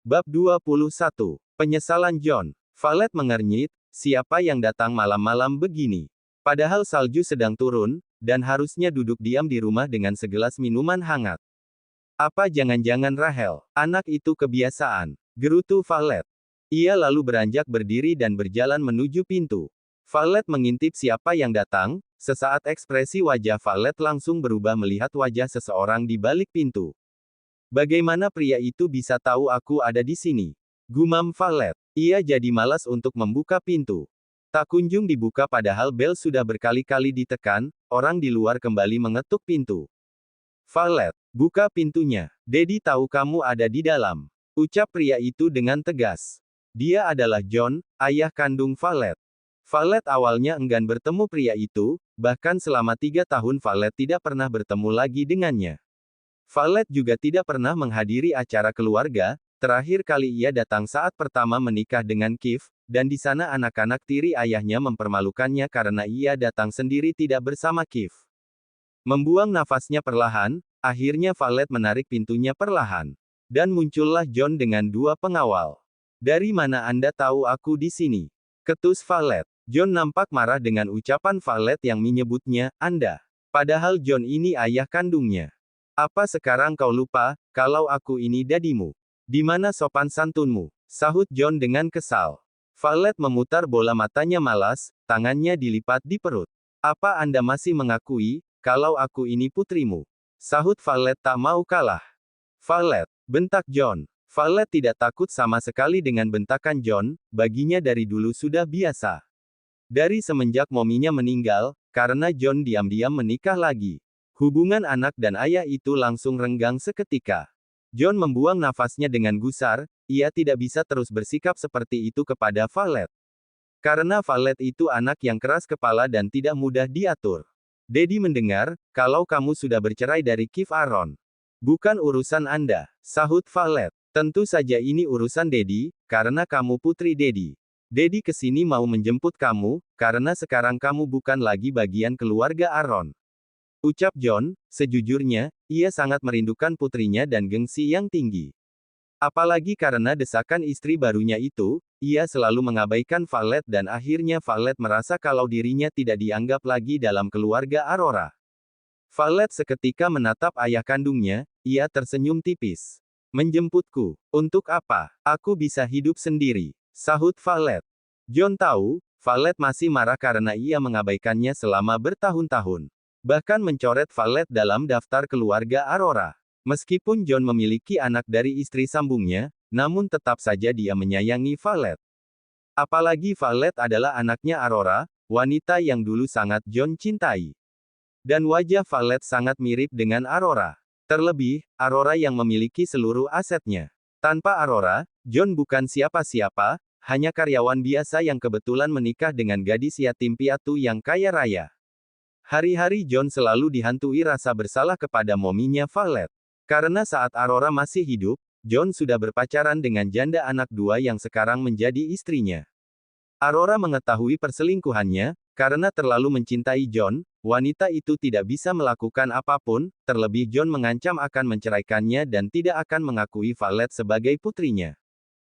Bab 21. Penyesalan John. Valet mengernyit, siapa yang datang malam-malam begini? Padahal salju sedang turun, dan harusnya duduk diam di rumah dengan segelas minuman hangat. Apa jangan-jangan Rahel? Anak itu kebiasaan. Gerutu Valet. Ia lalu beranjak berdiri dan berjalan menuju pintu. Valet mengintip siapa yang datang, sesaat ekspresi wajah Valet langsung berubah melihat wajah seseorang di balik pintu. Bagaimana pria itu bisa tahu aku ada di sini? Gumam Valet. Ia jadi malas untuk membuka pintu. Tak kunjung dibuka padahal bel sudah berkali-kali ditekan, orang di luar kembali mengetuk pintu. Valet, buka pintunya. Daddy tahu kamu ada di dalam. Ucap pria itu dengan tegas. Dia adalah John, ayah kandung Valet. Valet awalnya enggan bertemu pria itu, bahkan selama 3 tahun Valet tidak pernah bertemu lagi dengannya. Valet juga tidak pernah menghadiri acara keluarga, terakhir kali ia datang saat pertama menikah dengan Kif, dan di sana anak-anak tiri ayahnya mempermalukannya karena ia datang sendiri tidak bersama Kif. Membuang nafasnya perlahan, akhirnya Valet menarik pintunya perlahan. Dan muncullah John dengan 2 pengawal. Dari mana Anda tahu aku di sini? Ketus Valet. John nampak marah dengan ucapan Valet yang menyebutnya, Anda. Padahal John ini ayah kandungnya. Apa sekarang kau lupa, kalau aku ini dadimu? Di mana sopan santunmu? Sahut John dengan kesal. Valet memutar bola matanya malas, tangannya dilipat di perut. Apa Anda masih mengakui, kalau aku ini putrimu? Sahut Valet tak mau kalah. Valet, bentak John. Valet tidak takut sama sekali dengan bentakan John, baginya dari dulu sudah biasa. Dari semenjak mominya meninggal, karena John diam-diam menikah lagi. Hubungan anak dan ayah itu langsung renggang seketika. John membuang nafasnya dengan gusar, ia tidak bisa terus bersikap seperti itu kepada Valet. Karena Valet itu anak yang keras kepala dan tidak mudah diatur. Daddy mendengar, kalau kamu sudah bercerai dari Kif Aaron. Bukan urusan Anda, sahut Valet. Tentu saja ini urusan Daddy, karena kamu putri Daddy. Daddy kesini mau menjemput kamu, karena sekarang kamu bukan lagi bagian keluarga Aaron. Ucap John, sejujurnya, ia sangat merindukan putrinya dan gengsi yang tinggi. Apalagi karena desakan istri barunya itu, ia selalu mengabaikan Valet dan akhirnya Valet merasa kalau dirinya tidak dianggap lagi dalam keluarga Aurora. Valet seketika menatap ayah kandungnya, ia tersenyum tipis. Menjemputku, untuk apa? Aku bisa hidup sendiri, sahut Valet. John tahu, Valet masih marah karena ia mengabaikannya selama bertahun-tahun. Bahkan mencoret Valet dalam daftar keluarga Aurora. Meskipun John memiliki anak dari istri sambungnya, namun tetap saja dia menyayangi Valet. Apalagi Valet adalah anaknya Aurora, wanita yang dulu sangat John cintai. Dan wajah Valet sangat mirip dengan Aurora. Terlebih, Aurora yang memiliki seluruh asetnya. Tanpa Aurora, John bukan siapa-siapa, hanya karyawan biasa yang kebetulan menikah dengan gadis yatim piatu yang kaya raya. Hari-hari John selalu dihantui rasa bersalah kepada mominya Valet. Karena saat Aurora masih hidup, John sudah berpacaran dengan janda anak 2 yang sekarang menjadi istrinya. Aurora mengetahui perselingkuhannya, karena terlalu mencintai John, wanita itu tidak bisa melakukan apapun, terlebih John mengancam akan menceraikannya dan tidak akan mengakui Valet sebagai putrinya.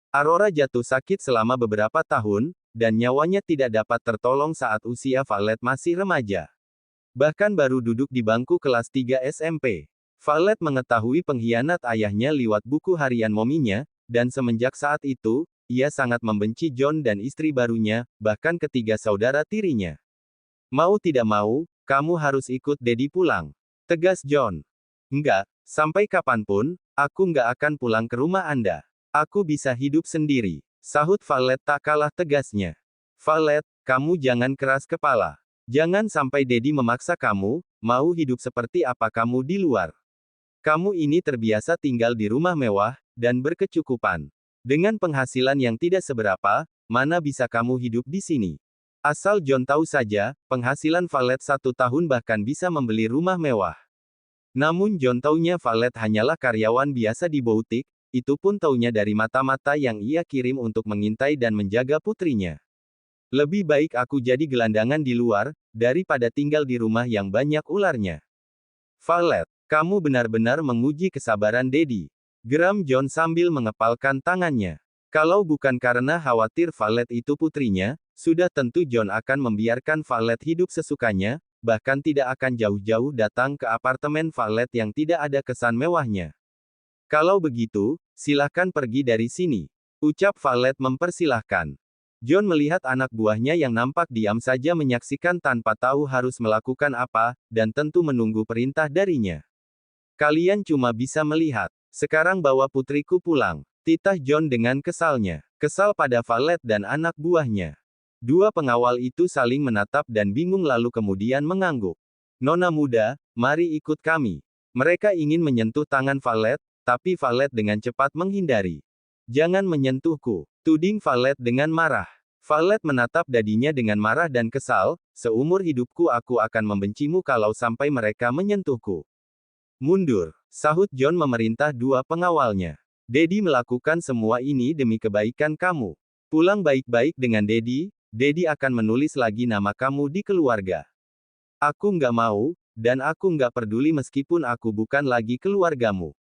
Aurora jatuh sakit selama beberapa tahun, dan nyawanya tidak dapat tertolong saat usia Valet masih remaja. Bahkan baru duduk di bangku kelas 3 SMP. Valet mengetahui pengkhianat ayahnya lewat buku harian mominya, dan semenjak saat itu, ia sangat membenci John dan istri barunya, bahkan ketiga saudara tirinya. Mau tidak mau, kamu harus ikut Daddy pulang. Tegas John. Enggak, sampai kapanpun, aku enggak akan pulang ke rumah Anda. Aku bisa hidup sendiri. Sahut Valet tak kalah tegasnya. Valet, kamu jangan keras kepala. Jangan sampai Daddy memaksa kamu, mau hidup seperti apa kamu di luar. Kamu ini terbiasa tinggal di rumah mewah, dan berkecukupan. Dengan penghasilan yang tidak seberapa, mana bisa kamu hidup di sini? Asal John tahu saja, penghasilan Valet 1 tahun bahkan bisa membeli rumah mewah. Namun John taunya Valet hanyalah karyawan biasa di boutique, itu pun taunya dari mata-mata yang ia kirim untuk mengintai dan menjaga putrinya. Lebih baik aku jadi gelandangan di luar, daripada tinggal di rumah yang banyak ularnya. Valet, kamu benar-benar menguji kesabaran Daddy. Geram John sambil mengepalkan tangannya. Kalau bukan karena khawatir Valet itu putrinya, sudah tentu John akan membiarkan Valet hidup sesukanya, bahkan tidak akan jauh-jauh datang ke apartemen Valet yang tidak ada kesan mewahnya. Kalau begitu, silakan pergi dari sini. Ucap Valet mempersilahkan. John melihat anak buahnya yang nampak diam saja menyaksikan tanpa tahu harus melakukan apa, dan tentu menunggu perintah darinya. Kalian cuma bisa melihat. Sekarang bawa putriku pulang. Titah John dengan kesalnya. Kesal pada Valet dan anak buahnya. Dua pengawal itu saling menatap dan bingung lalu kemudian mengangguk. Nona muda, mari ikut kami. Mereka ingin menyentuh tangan Valet, tapi Valet dengan cepat menghindari. Jangan menyentuhku, tuding Valet dengan marah. Valet menatap dadinya dengan marah dan kesal, seumur hidupku aku akan membencimu kalau sampai mereka menyentuhku. Mundur, sahut John memerintah dua pengawalnya. Daddy melakukan semua ini demi kebaikan kamu. Pulang baik-baik dengan Daddy, Daddy akan menulis lagi nama kamu di keluarga. Aku nggak mau, dan aku nggak peduli meskipun aku bukan lagi keluargamu.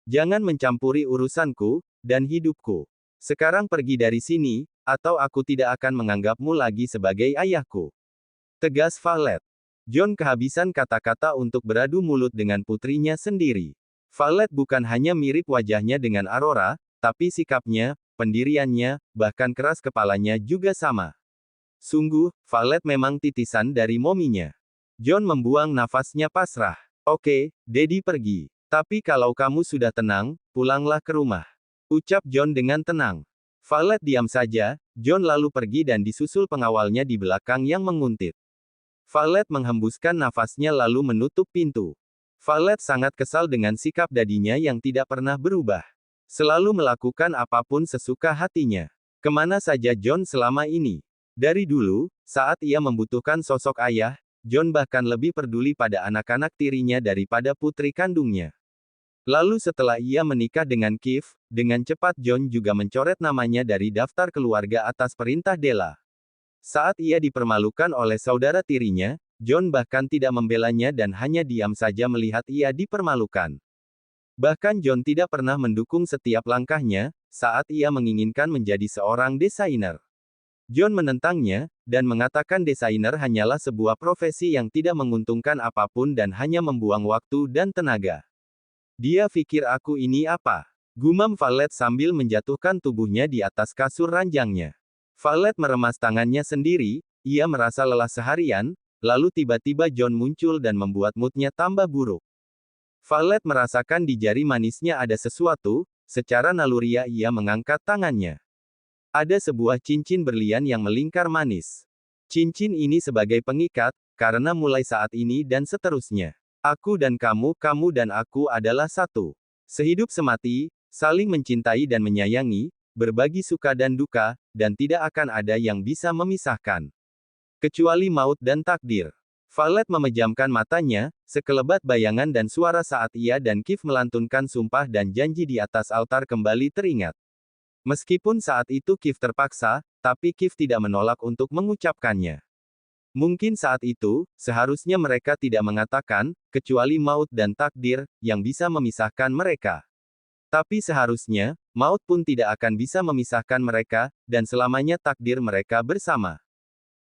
Jangan mencampuri urusanku, dan hidupku. Sekarang pergi dari sini, atau aku tidak akan menganggapmu lagi sebagai ayahku. Tegas Valet. John kehabisan kata-kata untuk beradu mulut dengan putrinya sendiri. Valet bukan hanya mirip wajahnya dengan Aurora, tapi sikapnya, pendiriannya, bahkan keras kepalanya juga sama. Sungguh, Valet memang titisan dari mominya. John membuang nafasnya pasrah. Oke, Daddy pergi. Tapi kalau kamu sudah tenang, pulanglah ke rumah. Ucap John dengan tenang. Valet diam saja, John lalu pergi dan disusul pengawalnya di belakang yang menguntit. Valet menghembuskan nafasnya lalu menutup pintu. Valet sangat kesal dengan sikap dadinya yang tidak pernah berubah. Selalu melakukan apapun sesuka hatinya. Kemana saja John selama ini? Dari dulu, saat ia membutuhkan sosok ayah, John bahkan lebih peduli pada anak-anak tirinya daripada putri kandungnya. Lalu setelah ia menikah dengan Keith, dengan cepat John juga mencoret namanya dari daftar keluarga atas perintah Della. Saat ia dipermalukan oleh saudara tirinya, John bahkan tidak membelanya dan hanya diam saja melihat ia dipermalukan. Bahkan John tidak pernah mendukung setiap langkahnya, saat ia menginginkan menjadi seorang desainer. John menentangnya, dan mengatakan desainer hanyalah sebuah profesi yang tidak menguntungkan apapun dan hanya membuang waktu dan tenaga. Dia pikir aku ini apa? Gumam Valet sambil menjatuhkan tubuhnya di atas kasur ranjangnya. Valet meremas tangannya sendiri, ia merasa lelah seharian, lalu tiba-tiba John muncul dan membuat moodnya tambah buruk. Valet merasakan di jari manisnya ada sesuatu, secara naluriah ia mengangkat tangannya. Ada sebuah cincin berlian yang melingkar manis. Cincin ini sebagai pengikat, karena mulai saat ini dan seterusnya. Aku dan kamu dan aku adalah satu. Sehidup semati, saling mencintai dan menyayangi, berbagi suka dan duka, dan tidak akan ada yang bisa memisahkan. Kecuali maut dan takdir. Valet memejamkan matanya, sekelebat bayangan dan suara saat ia dan Keith melantunkan sumpah dan janji di atas altar kembali teringat. Meskipun saat itu Keith terpaksa, tapi Keith tidak menolak untuk mengucapkannya. Mungkin saat itu, seharusnya mereka tidak mengatakan, kecuali maut dan takdir, yang bisa memisahkan mereka. Tapi seharusnya, maut pun tidak akan bisa memisahkan mereka, dan selamanya takdir mereka bersama.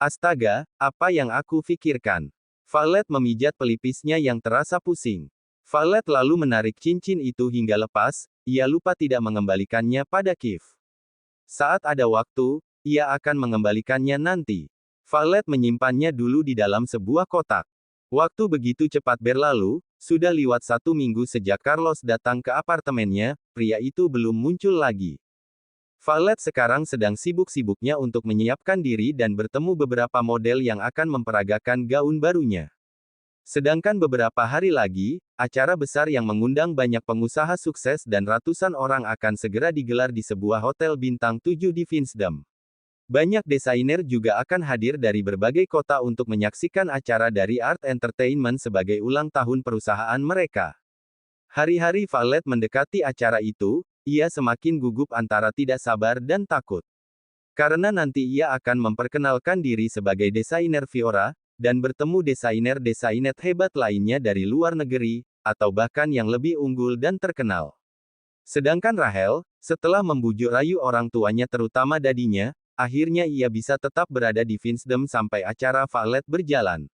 Astaga, apa yang aku pikirkan? Valet memijat pelipisnya yang terasa pusing. Valet lalu menarik cincin itu hingga lepas, ia lupa tidak mengembalikannya pada Keith. Saat ada waktu, ia akan mengembalikannya nanti. Valet menyimpannya dulu di dalam sebuah kotak. Waktu begitu cepat berlalu, sudah lewat 1 minggu sejak Carlos datang ke apartemennya, pria itu belum muncul lagi. Valet sekarang sedang sibuk-sibuknya untuk menyiapkan diri dan bertemu beberapa model yang akan memperagakan gaun barunya. Sedangkan beberapa hari lagi, acara besar yang mengundang banyak pengusaha sukses dan ratusan orang akan segera digelar di sebuah hotel bintang 7 di Winsdom. Banyak desainer juga akan hadir dari berbagai kota untuk menyaksikan acara dari Art Entertainment sebagai ulang tahun perusahaan mereka. Hari-hari Valet mendekati acara itu, ia semakin gugup antara tidak sabar dan takut. Karena nanti ia akan memperkenalkan diri sebagai desainer Fiora, dan bertemu desainer-desainer hebat lainnya dari luar negeri, atau bahkan yang lebih unggul dan terkenal. Sedangkan Rahel, setelah membujuk rayu orang tuanya terutama dadinya, akhirnya ia bisa tetap berada di Finsdom sampai acara valet berjalan.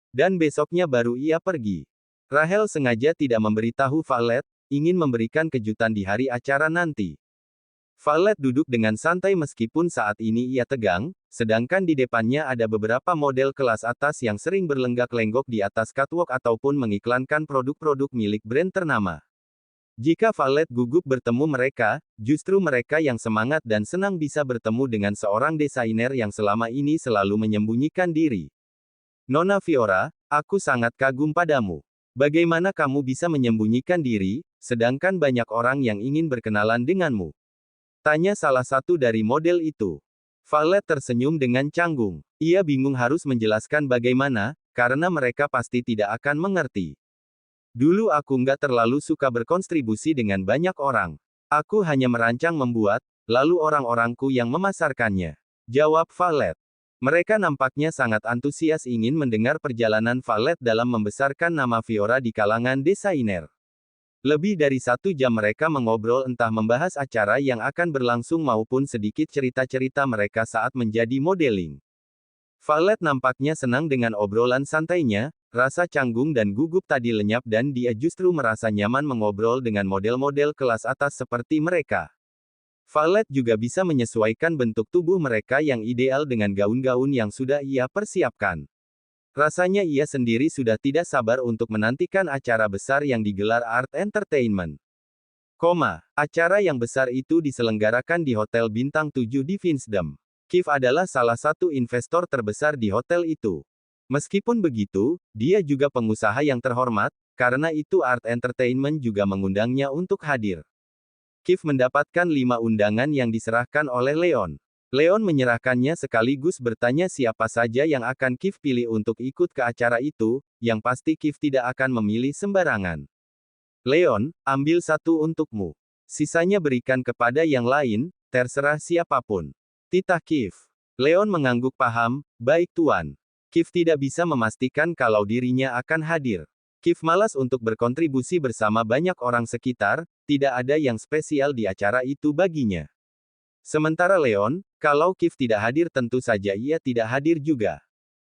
Dan besoknya baru ia pergi. Rahel sengaja tidak memberitahu valet, ingin memberikan kejutan di hari acara nanti. Valet duduk dengan santai meskipun saat ini ia tegang, sedangkan di depannya ada beberapa model kelas atas yang sering berlenggak-lenggok di atas catwalk ataupun mengiklankan produk-produk milik brand ternama. Jika valet gugup bertemu mereka, justru mereka yang semangat dan senang bisa bertemu dengan seorang desainer yang selama ini selalu menyembunyikan diri. Nona Fiora, aku sangat kagum padamu. Bagaimana kamu bisa menyembunyikan diri, sedangkan banyak orang yang ingin berkenalan denganmu? Tanya salah satu dari model itu. Valet tersenyum dengan canggung. Ia bingung harus menjelaskan bagaimana, karena mereka pasti tidak akan mengerti. Dulu aku nggak terlalu suka berkontribusi dengan banyak orang. Aku hanya merancang membuat, lalu orang-orangku yang memasarkannya. Jawab valet. Mereka nampaknya sangat antusias ingin mendengar perjalanan valet dalam membesarkan nama Fiora di kalangan desainer. Lebih dari 1 jam mereka mengobrol entah membahas acara yang akan berlangsung maupun sedikit cerita-cerita mereka saat menjadi modeling. Valet nampaknya senang dengan obrolan santainya, rasa canggung dan gugup tadi lenyap dan dia justru merasa nyaman mengobrol dengan model-model kelas atas seperti mereka. Valet juga bisa menyesuaikan bentuk tubuh mereka yang ideal dengan gaun-gaun yang sudah ia persiapkan. Rasanya ia sendiri sudah tidak sabar untuk menantikan acara besar yang digelar Art Entertainment. Acara yang besar itu diselenggarakan di Hotel Bintang 7 di Finsdom. Keith adalah salah satu investor terbesar di hotel itu. Meskipun begitu, dia juga pengusaha yang terhormat, karena itu Art Entertainment juga mengundangnya untuk hadir. Keith mendapatkan 5 undangan yang diserahkan oleh Leon. Leon menyerahkannya sekaligus bertanya siapa saja yang akan Keith pilih untuk ikut ke acara itu, yang pasti Keith tidak akan memilih sembarangan. Leon, ambil 1 untukmu. Sisanya berikan kepada yang lain, terserah siapapun. Titah Keith. Leon mengangguk paham, baik tuan. Keith tidak bisa memastikan kalau dirinya akan hadir. Keith malas untuk berkontribusi bersama banyak orang sekitar, tidak ada yang spesial di acara itu baginya. Sementara Leon, kalau Keith tidak hadir tentu saja ia tidak hadir juga.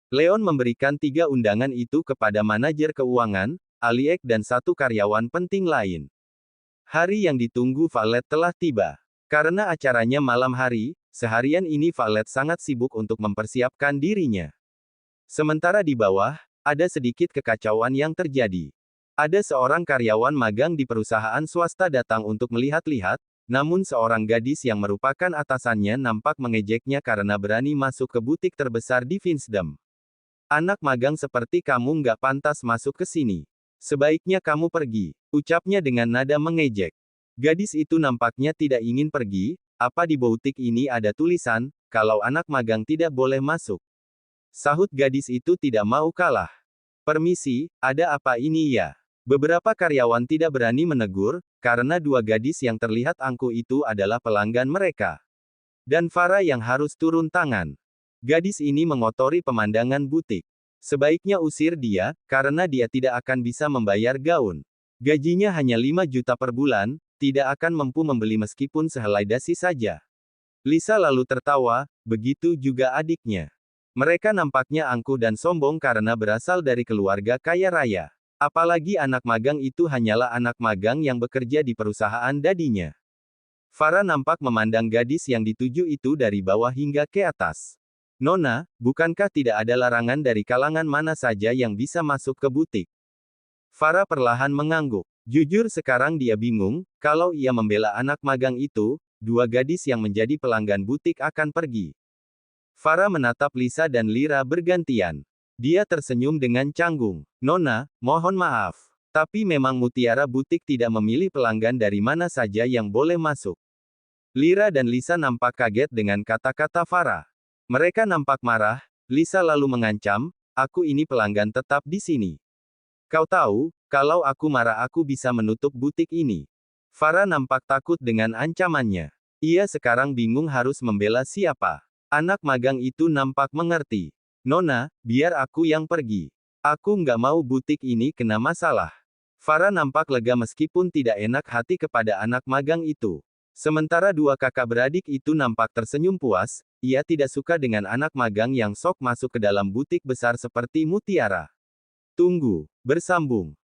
Leon memberikan 3 undangan itu kepada manajer keuangan, Aliek dan 1 karyawan penting lain. Hari yang ditunggu valet telah tiba. Karena acaranya malam hari, seharian ini valet sangat sibuk untuk mempersiapkan dirinya. Sementara di bawah, ada sedikit kekacauan yang terjadi. Ada seorang karyawan magang di perusahaan swasta datang untuk melihat-lihat, namun seorang gadis yang merupakan atasannya nampak mengejeknya karena berani masuk ke butik terbesar di Finsdom. Anak magang seperti kamu nggak pantas masuk ke sini. Sebaiknya kamu pergi, ucapnya dengan nada mengejek. Gadis itu nampaknya tidak ingin pergi, apa di butik ini ada tulisan, kalau anak magang tidak boleh masuk. Sahut gadis itu tidak mau kalah. Permisi, ada apa ini ya? Beberapa karyawan tidak berani menegur, karena 2 gadis yang terlihat angkuh itu adalah pelanggan mereka. Dan Farah yang harus turun tangan. Gadis ini mengotori pemandangan butik. Sebaiknya usir dia, karena dia tidak akan bisa membayar gaun. Gajinya hanya 5 juta per bulan, tidak akan mampu membeli meskipun sehelai dasi saja. Lisa lalu tertawa, begitu juga adiknya. Mereka nampaknya angkuh dan sombong karena berasal dari keluarga kaya raya. Apalagi anak magang itu hanyalah anak magang yang bekerja di perusahaan dadinya. Farah nampak memandang gadis yang dituju itu dari bawah hingga ke atas. Nona, bukankah tidak ada larangan dari kalangan mana saja yang bisa masuk ke butik? Farah perlahan mengangguk. Jujur sekarang dia bingung, kalau ia membela anak magang itu, 2 gadis yang menjadi pelanggan butik akan pergi. Farah menatap Lisa dan Lira bergantian. Dia tersenyum dengan canggung. Nona, mohon maaf. Tapi memang Mutiara Butik tidak memilih pelanggan dari mana saja yang boleh masuk. Lira dan Lisa nampak kaget dengan kata-kata Farah. Mereka nampak marah. Lisa lalu mengancam, aku ini pelanggan tetap di sini. Kau tahu, kalau aku marah aku bisa menutup butik ini. Farah nampak takut dengan ancamannya. Ia sekarang bingung harus membela siapa. Anak magang itu nampak mengerti. Nona, biar aku yang pergi. Aku nggak mau butik ini kena masalah. Farah nampak lega meskipun tidak enak hati kepada anak magang itu. Sementara dua kakak beradik itu nampak tersenyum puas, ia tidak suka dengan anak magang yang sok masuk ke dalam butik besar seperti Mutiara. Tunggu, bersambung.